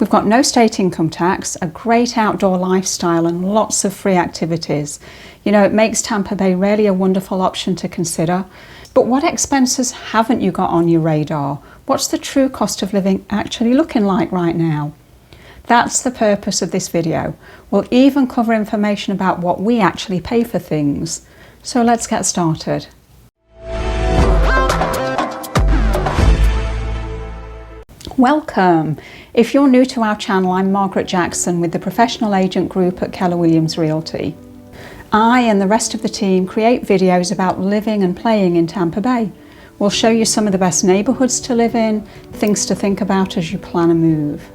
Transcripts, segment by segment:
We've got no state income tax, a great outdoor lifestyle and lots of free activities. You know, it makes Tampa Bay really a wonderful option to consider. But what expenses haven't you got on your radar? What's the true cost of living actually looking like right now? That's the purpose of this video. We'll even cover information about what we actually pay for things. So let's get started. Welcome! If you're new to our channel, I'm Margaret Jackson with the Professional Agent Group at Keller Williams Realty. I and the rest of the team create videos about living and playing in Tampa Bay. We'll show you some of the best neighborhoods to live in, things to think about as you plan a move.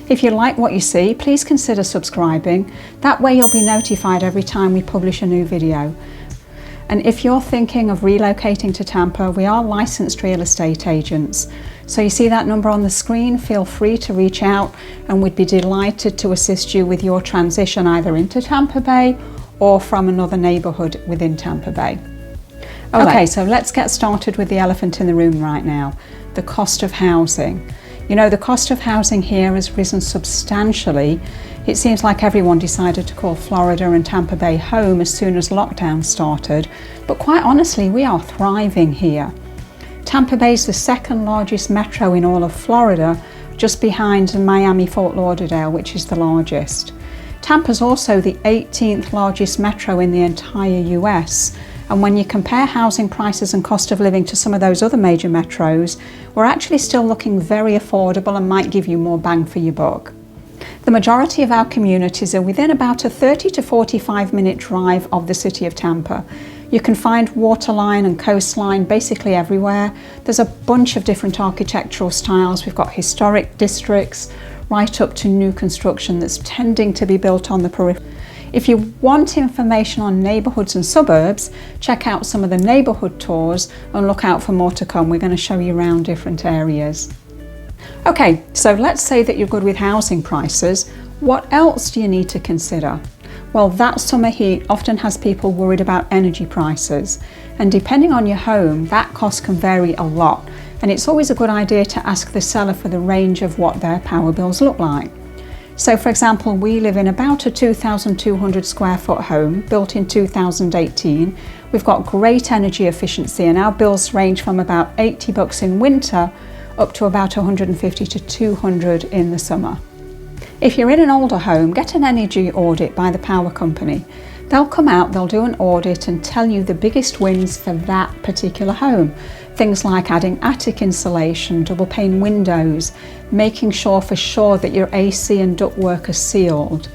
If you like what you see, please consider subscribing. That way you'll be notified every time we publish a new video. And if you're thinking of relocating to Tampa, we are licensed real estate agents. So you see that number on the screen, feel free to reach out and we'd be delighted to assist you with your transition either into Tampa Bay or from another neighborhood within Tampa Bay. Okay, so let's get started with the elephant in the room right now, the cost of housing. You know, the cost of housing here has risen substantially. It seems like everyone decided to call Florida and Tampa Bay home as soon as lockdown started, but quite honestly, we are thriving here. Tampa Bay is the second largest metro in all of Florida, just behind Miami, Fort Lauderdale, which is the largest. Tampa's also the 18th largest metro in the entire US. And when you compare housing prices and cost of living to some of those other major metros, we're actually still looking very affordable and might give you more bang for your buck. The majority of our communities are within about a 30 to 45 minute drive of the city of Tampa. You can find waterline and coastline basically everywhere. There's a bunch of different architectural styles. We've got historic districts right up to new construction that's tending to be built on the periphery. If you want information on neighborhoods and suburbs, check out some of the neighborhood tours and look out for more to come. We're going to show you around different areas. Okay, so let's say that you're good with housing prices. What else do you need to consider? Well, that summer heat often has people worried about energy prices, and depending on your home, that cost can vary a lot, and it's always a good idea to ask the seller for the range of what their power bills look like. So for example, we live in about a 2,200 square foot home built in 2018. We've got great energy efficiency and our bills range from about $80 in winter up to about $150 to $200 in the summer. If you're in an older home, get an energy audit by the power company. They'll come out, they'll do an audit and tell you the biggest wins for that particular home. Things like adding attic insulation, double pane windows, making sure that your AC and ductwork are sealed.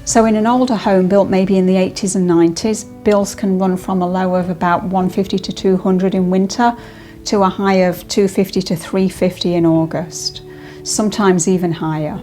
So in an older home built maybe in the 80s and 90s, bills can run from a low of about $150 to $200 in winter to a high of $250 to $350 in August, sometimes even higher.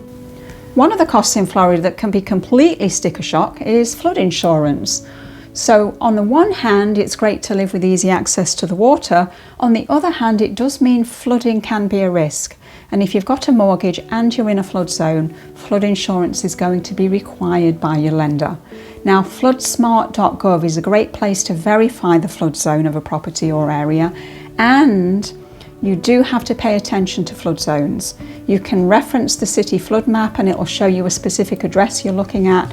One of the costs in Florida that can be completely sticker shock is flood insurance. So on the one hand, it's great to live with easy access to the water. On the other hand, it does mean flooding can be a risk. And if you've got a mortgage and you're in a flood zone, flood insurance is going to be required by your lender. Now, floodsmart.gov is a great place to verify the flood zone of a property or area, and you do have to pay attention to flood zones. You can reference the city flood map and it will show you a specific address you're looking at.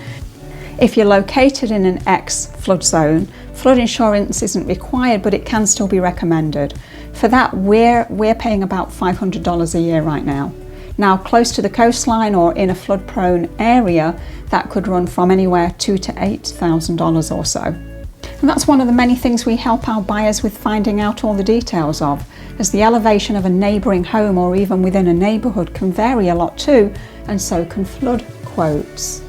If you're located in an X flood zone, flood insurance isn't required, but it can still be recommended. For that, we're paying about $500 a year right now. Now, close to the coastline or in a flood-prone area, that could run from anywhere $2,000 to $8,000 or so. And that's one of the many things we help our buyers with finding out all the details of, as the elevation of a neighbouring home or even within a neighbourhood can vary a lot too, and so can flood quotes.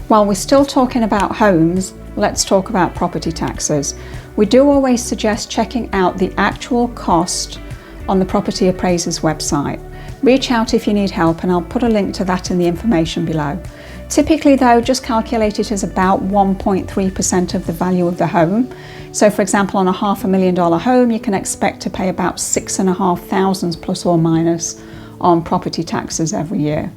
While we're still talking about homes, let's talk about property taxes. We do always suggest checking out the actual cost on the property appraiser's website. Reach out if you need help and I'll put a link to that in the information below. Typically though, just calculate it as about 1.3% of the value of the home. So for example, on a $500,000 home, you can expect to pay about $6,500 plus or minus on property taxes every year.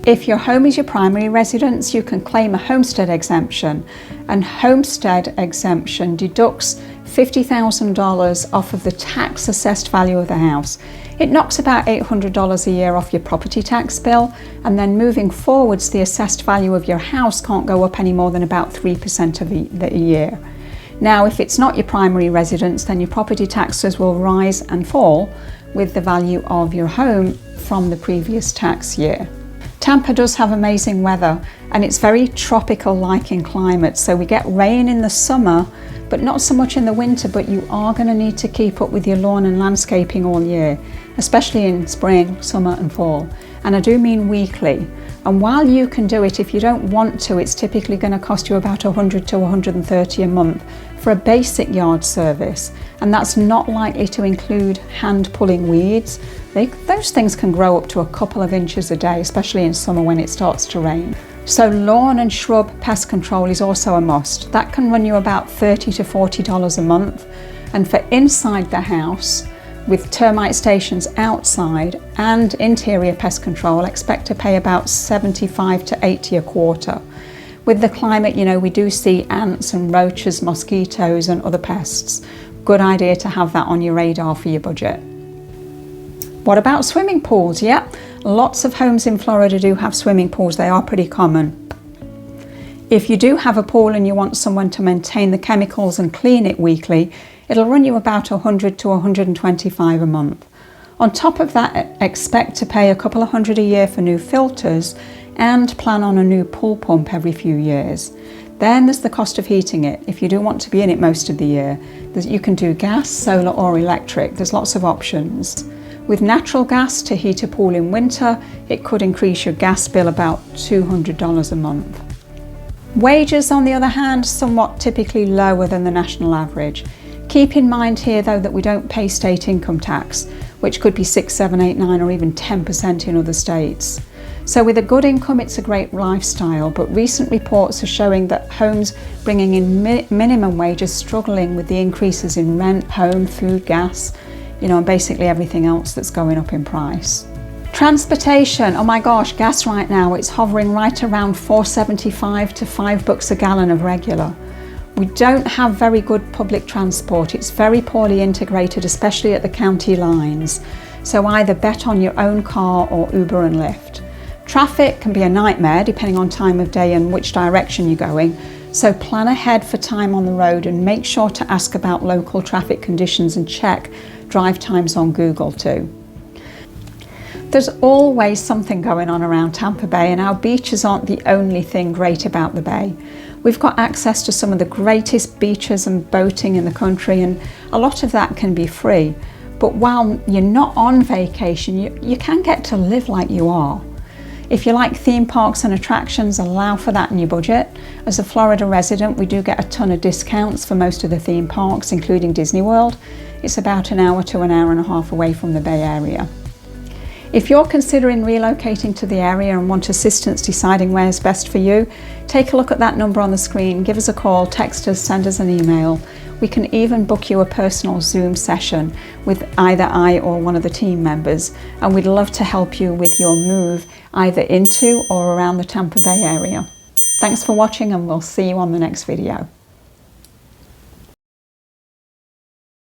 If your home is your primary residence, you can claim a homestead exemption, and homestead exemption deducts $50,000 off of the tax assessed value of the house. It knocks about $800 a year off your property tax bill, and then moving forwards, the assessed value of your house can't go up any more than about 3% a year. Now, if it's not your primary residence, then your property taxes will rise and fall with the value of your home from the previous tax year. Tampa does have amazing weather, and it's very tropical-like in climate, so we get rain in the summer but not so much in the winter, but you are going to need to keep up with your lawn and landscaping all year, especially in spring, summer and fall. And I do mean weekly. And while you can do it, if you don't want to, it's typically going to cost you about $100 to $130 a month for a basic yard service. And that's not likely to include hand pulling weeds. Those things can grow up to a couple of inches a day, especially in summer when it starts to rain. So lawn and shrub pest control is also a must. That can run you about $30 to $40 a month. And for inside the house, with termite stations outside and interior pest control, expect to pay about $75 to $80 a quarter. With the climate, we do see ants and roaches, mosquitoes and other pests. Good idea to have that on your radar for your budget. What about swimming pools? Yep, lots of homes in Florida do have swimming pools. They are pretty common. If you do have a pool and you want someone to maintain the chemicals and clean it weekly, it'll run you about $100 to $125 a month. On top of that, expect to pay a couple of $100 a year for new filters and plan on a new pool pump every few years. Then there's the cost of heating it. If you do want to be in it most of the year, you can do gas, solar or electric. There's lots of options. With natural gas to heat a pool in winter, it could increase your gas bill about $200 a month. Wages, on the other hand, somewhat typically lower than the national average. Keep in mind here though that we don't pay state income tax, which could be 6, 7, 8, 9 or even 10% in other states. So with a good income, it's a great lifestyle, but recent reports are showing that homes bringing in minimum wage are struggling with the increases in rent, home, food, gas, and basically everything else that's going up in price. Transportation, oh my gosh, gas right now, it's hovering right around $4.75 to $5 a gallon of regular. We don't have very good public transport. It's very poorly integrated, especially at the county lines. So either bet on your own car or Uber and Lyft. Traffic can be a nightmare depending on time of day and which direction you're going. So plan ahead for time on the road and make sure to ask about local traffic conditions and check drive times on Google too. There's always something going on around Tampa Bay, and our beaches aren't the only thing great about the bay. We've got access to some of the greatest beaches and boating in the country, and a lot of that can be free. But while you're not on vacation, you can get to live like you are. If you like theme parks and attractions, allow for that in your budget. As a Florida resident, we do get a ton of discounts for most of the theme parks, including Disney World. It's about an hour to an hour and a half away from the Bay Area. If you're considering relocating to the area and want assistance deciding where's best for you, take a look at that number on the screen, give us a call, text us, send us an email. We can even book you a personal Zoom session with either I or one of the team members, and we'd love to help you with your move either into or around the Tampa Bay area. Thanks for watching, and we'll see you on the next video.